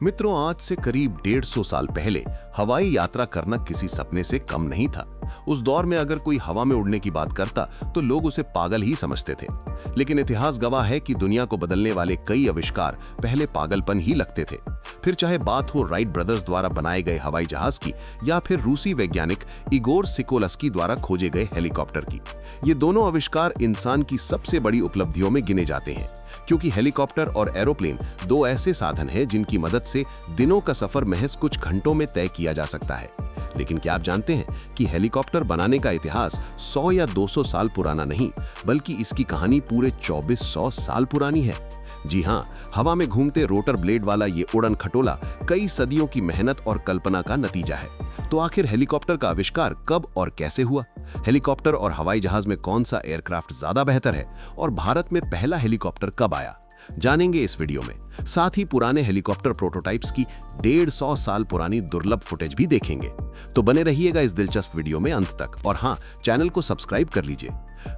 मित्रों, आज से करीब 150 साल पहले हवाई यात्रा करना किसी सपने से कम नहीं था। उस दौर में अगर कोई हवा में उड़ने की बात करता तो लोग उसे पागल ही समझते थे। लेकिन इतिहास गवाह है कि दुनिया को बदलने वाले कई आविष्कार पहले पागलपन ही लगते थे। फिर चाहे बात हो राइट ब्रदर्स द्वारा बनाए गए हवाई जहाज की या फिर रूसी वैज्ञानिक इगोर सिकोलस्की द्वारा खोजे गए हेलीकॉप्टर की, ये दोनों आविष्कार इंसान की सबसे बड़ी उपलब्धियों में गिने जाते हैं। क्योंकि हेलीकॉप्टर और एरोप्लेन दो ऐसे साधन हैं जिनकी मदद से दिनों का सफर महज कुछ घंटों में तय किया जा सकता है। लेकिन क्या आप जानते हैं कि हेलीकॉप्टर बनाने का इतिहास 100 या 200 साल पुराना नहीं, बल्कि इसकी कहानी पूरे 2400 साल पुरानी है। जी हाँ, हवा में घूमते रोटर ब्लेड वाला ये उड़न खटोला कई सदियों की मेहनत और कल्पना का नतीजा है। तो आखिर हेलीकॉप्टर का आविष्कार कब और कैसे हुआ? हेलीकॉप्टर और हवाई जहाज में कौन सा एयरक्राफ्ट ज्यादा बेहतर है? और भारत में पहला हेलीकॉप्टर कब आया, जानेंगे इस वीडियो में। साथ ही पुराने हेलीकॉप्टर प्रोटोटाइप्स की 150 साल पुरानी दुर्लभ फुटेज भी देखेंगे। तो बने रहिएगा इस दिलचस्प वीडियो में अंत तक, और हाँ, चैनल को सब्सक्राइब कर लीजिए।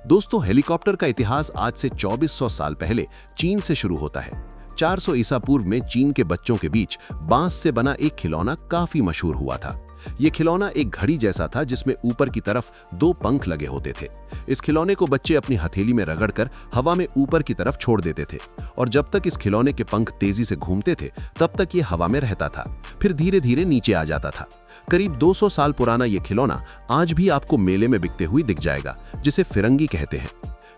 दोस्तों, हेलीकॉप्टर का इतिहास आज से 2400 साल पहले चीन से शुरू होता है। 400 ईसा पूर्व में चीन के बच्चों के बीच बांस से बना एक खिलौना काफी मशहूर हुआ था। ये खिलौना एक घड़ी जैसा था जिसमें ऊपर की तरफ 2 पंख लगे होते थे। इस खिलौने को बच्चे अपनी हथेली में रगड़कर हवा में ऊपर की तरफ छोड़ देते थे, और जब तक इस खिलौने के पंख तेजी से घूमते थे तब तक ये हवा में रहता था, फिर धीरे धीरे नीचे आ जाता था। करीब 200 साल पुराना ये खिलौना आज भी आपको मेले में बिकते हुए दिख जाएगा, जिसे फिरंगी कहते हैं।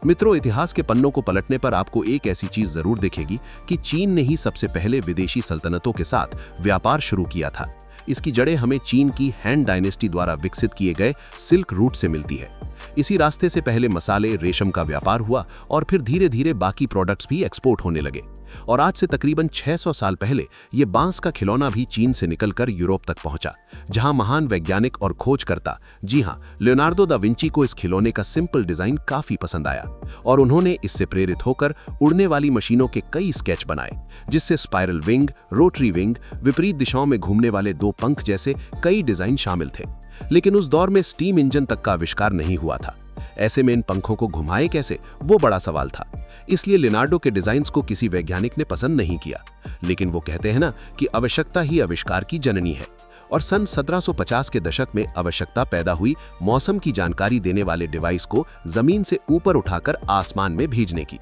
मित्रों, इतिहास के पन्नों को पलटने पर आपको एक ऐसी चीज जरूर दिखेगी कि चीन ने ही सबसे पहले विदेशी सल्तनतों के साथ व्यापार शुरू किया था। इसकी जड़ें हमें चीन की हैन डायनेस्टी द्वारा विकसित किए गए सिल्क रूट से मिलती है। इसी रास्ते से पहले मसाले, रेशम का व्यापार हुआ और फिर धीरे धीरे बाकी प्रोडक्ट्स भी एक्सपोर्ट होने लगे। और आज से तकरीबन 600 साल पहले ये बांस का खिलौना भी चीन से निकलकर यूरोप तक पहुंचा, जहां महान वैज्ञानिक और खोजकर्ता, जी हां, लियोनार्डो दा विंची को इस खिलौने का सिंपल डिजाइन काफी पसंद आया और उन्होंने इससे प्रेरित होकर उड़ने वाली मशीनों के कई स्केच बनाए, जिससे स्पाइरल विंग, रोटरी विंग, विपरीत दिशाओं में घूमने वाले 2 पंख जैसे कई डिजाइन शामिल थे। लेकिन उस दौर में स्टीम इंजन तक का आविष्कार नहीं हुआ था। ऐसे में इन पंखों को घुमाए कैसे, वो बड़ा सवाल था। इसलिए लियोनार्डो के डिजाइन्स को किसी वैज्ञानिक ने पसंद नहीं किया। लेकिन वो कहते हैं ना कि आवश्यकता ही आविष्कार की जननी है। और सन 1750 के दशक में आवश्यकता पैदा हुई मौसम की जानकारी देने वाले डिवाइस को जमीन से ऊपर उठाकर आसमान में भेजने की।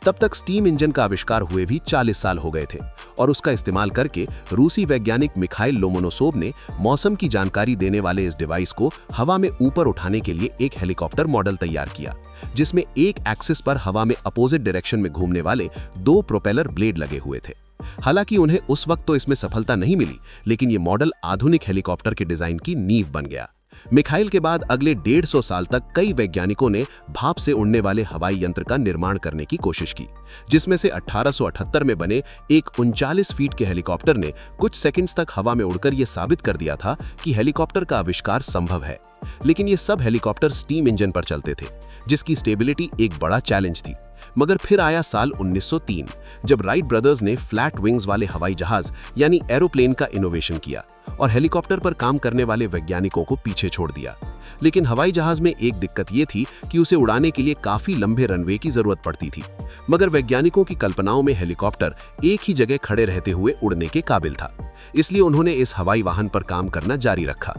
तब तक स्टीम इंजन का आविष्कार हुए भी 40 साल हो गए थे, और उसका इस्तेमाल करके रूसी वैज्ञानिक मिखाइल लोमोनोसोव ने मौसम की जानकारी देने वाले इस डिवाइस को हवा में ऊपर उठाने के लिए एक हेलीकॉप्टर मॉडल तैयार किया, जिसमें एक एक्सिस पर हवा में अपोजिट डायरेक्शन में घूमने वाले 2 प्रोपेलर ब्लेड लगे हुए थे। हालांकि उन्हें उस वक्त तो इसमें सफलता नहीं मिली, लेकिन ये मॉडल आधुनिक हेलीकॉप्टर के डिजाइन की नींव बन गया। मिखाइल के बाद अगले 150 साल तक कई वैज्ञानिकों ने भाप से उड़ने वाले हवाई यंत्र का निर्माण करने की कोशिश की, जिसमें से 1878 में बने एक 39 फीट के हेलीकॉप्टर ने कुछ सेकंड्स तक हवा में उड़कर यह साबित कर दिया था कि हेलीकॉप्टर का आविष्कार संभव है। लेकिन ये सब हेलीकॉप्टर स्टीम इंजन पर चलते थे, जिसकी स्टेबिलिटी एक बड़ा चैलेंज थी। मगर फिर आया साल 1903, जब राइट ब्रदर्स ने फ्लैट विंग्स वाले हवाई जहाज यानी एरोप्लेन का इनोवेशन किया और हेलीकॉप्टर पर काम करने वाले वैज्ञानिकों को पीछे छोड़ दिया। लेकिन हवाई जहाज में एक दिक्कत ये थी कि उसे उड़ाने के लिए काफी लंबे रनवे की जरूरत पड़ती थी। मगर वैज्ञानिकों की कल्पनाओं में हेलीकॉप्टर एक ही जगह खड़े रहते हुए उड़ने के काबिल था, इसलिए उन्होंने इस हवाई वाहन पर काम करना जारी रखा।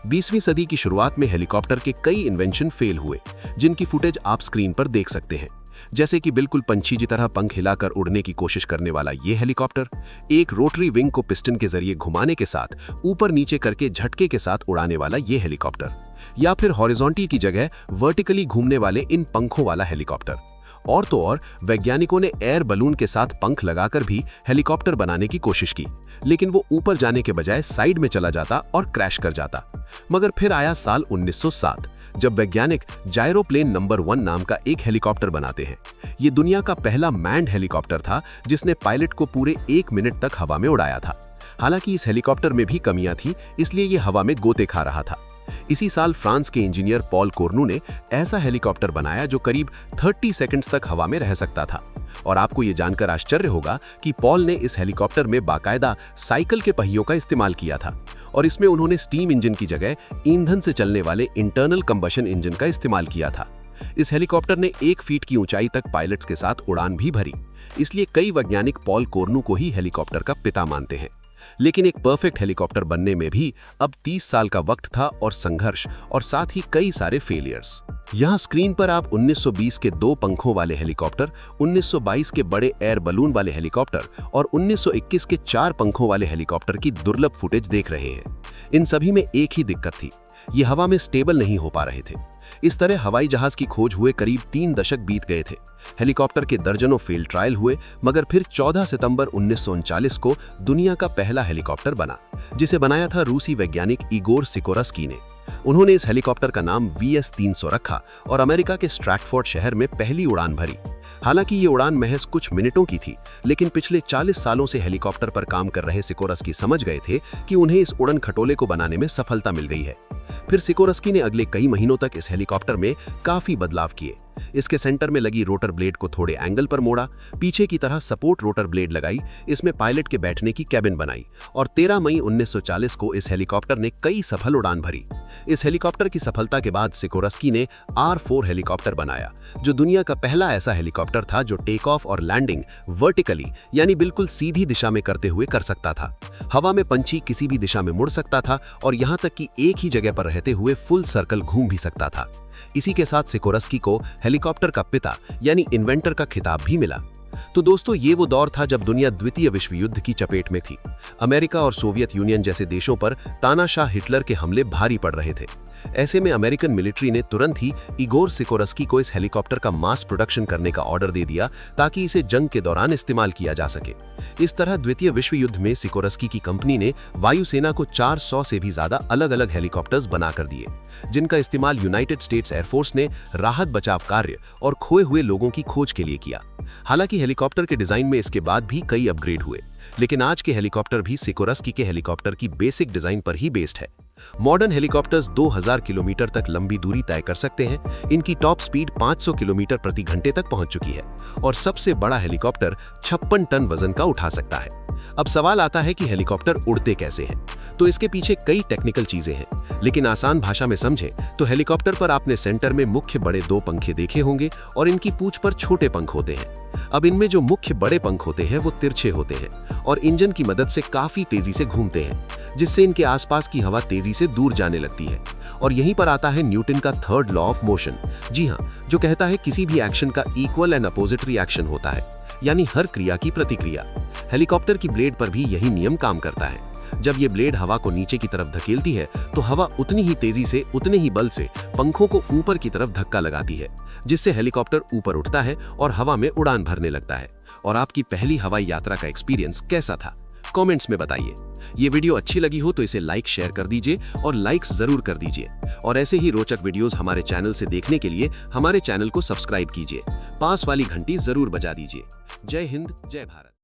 20वीं सदी की शुरुआत में हेलीकॉप्टर के कई इन्वेंशन फेल हुए, जिनकी फुटेज आप स्क्रीन पर देख सकते हैं। जैसे कि बिल्कुल पंछी की तरह पंख हिलाकर उड़ने की कोशिश करने वाला ये हेलीकॉप्टर, एक रोटरी विंग को पिस्टन के जरिए घुमाने के साथ ऊपर नीचे करके झटके के साथ उड़ाने वाला ये हेलीकॉप्टर, या फिर हॉरिजॉन्टल की जगह वर्टिकली घूमने वाले इन पंखों वाला हेलीकॉप्टर। और तो और, वैज्ञानिकों ने एयर बलून के साथ पंख लगाकर भी हेलीकॉप्टर बनाने की कोशिश की, लेकिन वो ऊपर जाने के बजाय साइड में चला जाता और क्रैश कर जाता। मगर फिर आया साल 1907, जब वैज्ञानिक जायरोप्लेन नंबर 1 नाम का एक हेलीकॉप्टर बनाते हैं। ये दुनिया का पहला मैन्ड हेलीकॉप्टर था जिसने पायलट को पूरे 1 मिनट तक हवा में उड़ाया था। हालांकि इस हेलीकॉप्टर में भी कमियां थी, इसलिए ये हवा में गोते खा रहा था। इसी साल फ्रांस के इंजीनियर पॉल कोर्नू ने ऐसा हेलीकॉप्टर बनाया जो करीब 30 सेकंड्स तक हवा में रह सकता था। और आपको ये जानकर आश्चर्य होगा कि पॉल ने इस हेलीकॉप्टर में बाकायदा साइकिल के पहियों का इस्तेमाल किया था, और इसमें उन्होंने स्टीम इंजन की जगह ईंधन से चलने वाले इंटरनल कंबशन इंजन का इस्तेमाल किया था। इस हेलीकॉप्टर ने 1 फीट की ऊंचाई तक पायलट्स के साथ उड़ान भी भरी, इसलिए कई वैज्ञानिक पॉल कोर्नू को ही हेलीकॉप्टर का पिता मानते हैं। लेकिन एक परफेक्ट हेलीकॉप्टर बनने में भी अब 30 साल का वक्त था और संघर्ष और साथ ही कई सारे फेलियर्स। यहाँ स्क्रीन पर आप 1920 के 2 पंखों वाले हेलीकॉप्टर, 1922 के बड़े एयर बलून वाले हेलीकॉप्टर और 1921 के 4 पंखों वाले हेलीकॉप्टर की दुर्लभ फुटेज देख रहे हैं। इन सभी में एक ही दिक्कत थी, ये हवा में स्टेबल नहीं हो पा रहे थे। इस तरह हवाई जहाज की खोज हुए करीब 3 दशक बीत गए थे। हेलीकॉप्टर के दर्जनों फेल ट्रायल हुए, मगर फिर 14 सितंबर 1939 को दुनिया का पहला हेलीकॉप्टर बना, जिसे बनाया था रूसी वैज्ञानिक इगोर सिकोरस्की ने। उन्होंने इस हेलीकॉप्टर का नाम VS-300 रखा और अमेरिका के स्ट्रैटफोर्ड शहर में पहली उड़ान भरी। हालांकि ये उड़ान महज कुछ मिनटों की थी, लेकिन पिछले 40 सालों से हेलीकॉप्टर पर काम कर रहे सिकोरस्की समझ गए थे कि उन्हें इस उड़न खटोले को बनाने में सफलता मिल गई है। फिर सिकोरस्की ने अगले कई महीनों तक इस हेलीकॉप्टर में काफी बदलाव किए। इसके सेंटर में लगी रोटर ब्लेड को थोड़े एंगल पर मोड़ा, पीछे की तरह सपोर्ट रोटर ब्लेड लगाई, इसमें पायलट के बैठने की कैबिन बनाई और 13 मई 1940 को इस हेलीकॉप्टर ने कई सफल उड़ान भरी। इस हेलीकॉप्टर की सफलता के बाद सिकोरस्की ने R4 हेलीकॉप्टर बनाया, जो दुनिया का पहला ऐसा हेलीकॉप्टर था जो टेक ऑफ और लैंडिंग वर्टिकली यानी बिल्कुल सीधी दिशा में करते हुए कर सकता था। हवा में पंछी किसी भी दिशा में मुड़ सकता था और यहाँ तक कि एक ही जगह पर रहते हुए फुल सर्कल घूम भी सकता था। इसी के साथ सिकोरस्की को हेलीकॉप्टर का पिता यानी इन्वेंटर का खिताब भी मिला। तो दोस्तों, ये वो दौर था जब दुनिया द्वितीय विश्व युद्ध की चपेट में थी। अमेरिका और सोवियत यूनियन जैसे देशों पर तानाशाह हिटलर के हमले भारी पड़ रहे थे। ऐसे में अमेरिकन मिलिट्री ने तुरंत ही इगोर सिकोरस्की को इस हेलीकॉप्टर का मास प्रोडक्शन करने का ऑर्डर दे दिया, ताकि इसे जंग के दौरान इस्तेमाल किया जा सके। इस तरह द्वितीय विश्व युद्ध में सिकोरस्की की कंपनी ने वायुसेना को 400 से भी ज्यादा अलग अलग हेलीकॉप्टर्स बना कर दिए, जिनका इस्तेमाल यूनाइटेड स्टेट्स एयरफोर्स ने राहत बचाव कार्य और खोए हुए लोगों की खोज के लिए किया। हालांकि हेलीकॉप्टर के डिजाइन में इसके बाद भी कई अपग्रेड हुए, लेकिन आज के हेलीकॉप्टर भी सिकोरस्की के हेलीकॉप्टर की बेसिक डिजाइन पर ही बेस्ड है। मॉडर्न हेलीकॉप्टर्स 2000 किलोमीटर तक लंबी दूरी तय कर सकते हैं। इनकी टॉप स्पीड 500 किलोमीटर प्रति घंटे तक पहुंच चुकी है और सबसे बड़ा हेलीकॉप्टर 56 टन वजन का उठा सकता है। अब सवाल आता है कि हेलीकॉप्टर उड़ते कैसे हैं? तो इसके पीछे कई टेक्निकल चीजें हैं, लेकिन आसान भाषा में समझें तो हेलीकॉप्टर पर आपने सेंटर में मुख्य बड़े 2 पंखे देखे होंगे और इनकी पूंछ पर छोटे पंख होते हैं। अब इनमें जो मुख्य बड़े पंख होते हैं वो तिरछे होते हैं और इंजन की मदद से काफी तेजी से घूमते हैं, जिससे इनके आसपास की हवा तेजी से दूर जाने लगती है। और यहीं पर आता है न्यूटन का 3rd लॉ ऑफ मोशन। जी हाँ, जो कहता है किसी भी एक्शन का इक्वल एंड अपोजिट रिएक्शन होता है, यानी हर क्रिया की प्रतिक्रिया। हेलीकॉप्टर की ब्लेड पर भी यही नियम काम करता है। जब ये ब्लेड हवा को नीचे की तरफ धकेलती है तो हवा उतनी ही तेजी से, उतने ही बल से पंखों को ऊपर की तरफ धक्का लगाती है, जिससे हेलीकॉप्टर ऊपर उठता है और हवा में उड़ान भरने लगता है। और आपकी पहली हवाई यात्रा का एक्सपीरियंस कैसा था? कमेंट्स में बताइए। ये वीडियो अच्छी लगी हो तो इसे लाइक शेयर कर दीजिए और लाइक्स जरूर कर दीजिए। और ऐसे ही रोचक वीडियोस हमारे चैनल से देखने के लिए हमारे चैनल को सब्सक्राइब कीजिए। पास वाली घंटी जरूर बजा दीजिए। जय हिंद, जय भारत।